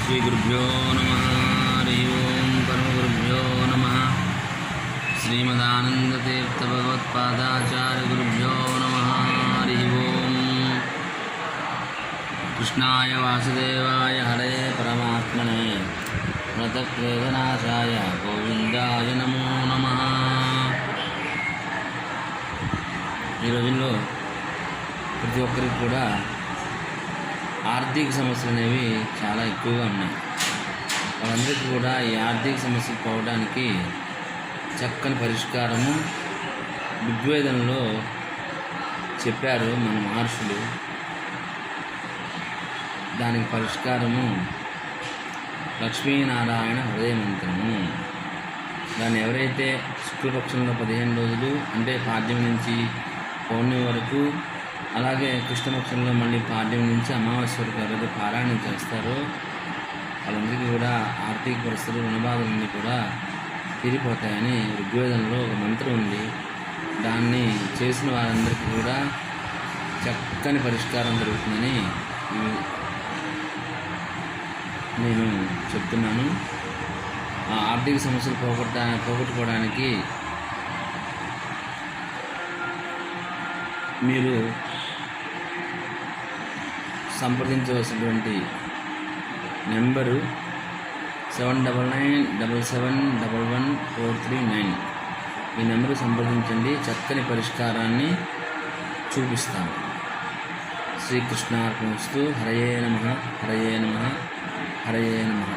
श्रीगुरुभ्यो नमः। हरि ओं परमगुरुभ्यो नमः। श्रीमदानन्दतीर्थभगवत्पादाचार्यगुरुभ्यो नमः। हरि ओं। कृष्णाय वासुदेवाय हरे परमात्मने व्रतक्लेशनाशाय गोविंदाय नमो नमः। ఈ రోజుల్లో ప్రతి ఒక్కరికి కూడా ఆర్థిక సమస్యలు అనేవి చాలా ఎక్కువగా ఉన్నాయి. వాళ్ళందరికీ కూడా ఈ ఆర్థిక సమస్యలు పోవడానికి చక్కని పరిష్కారము ఋగ్వేదంలో చెప్పారు మన మహర్షులు. దానికి పరిష్కారము లక్ష్మీనారాయణ హృదయ మంత్రము. దాన్ని ఎవరైతే శుక్లపక్షంలో 15 రోజులు అంటే పాడ్యం నుంచి పౌర్ణమి వరకు, అలాగే కృష్ణపక్షంలో మళ్ళీ పాడ్యం నుంచి అమావాస్య వరకు ఎవరైతే పారాయణం చేస్తారో వాళ్ళందరికీ కూడా ఆర్థిక పరిస్థితులు, రుణబాధలన్నీ కూడా తీరిపోతాయని ఋగ్వేదంలో ఒక మంత్రం ఉంది. దాన్ని చేసిన వారందరికీ కూడా చక్కని పరిష్కారం జరుగుతుందని నేను చెప్తున్నాను. ఆ ఆర్థిక సమస్యలు పోగొట్టుకోవడానికి మీరు సంప్రదించవలసినటువంటి నెంబరు 7997771439. ఈ నెంబరు సంప్రదించండి. చక్కని పరిష్కారాన్ని చూపిస్తాను. శ్రీకృష్ణార్పణమస్తు. హరయే నమః, హరయే నమః, హరయే నమః.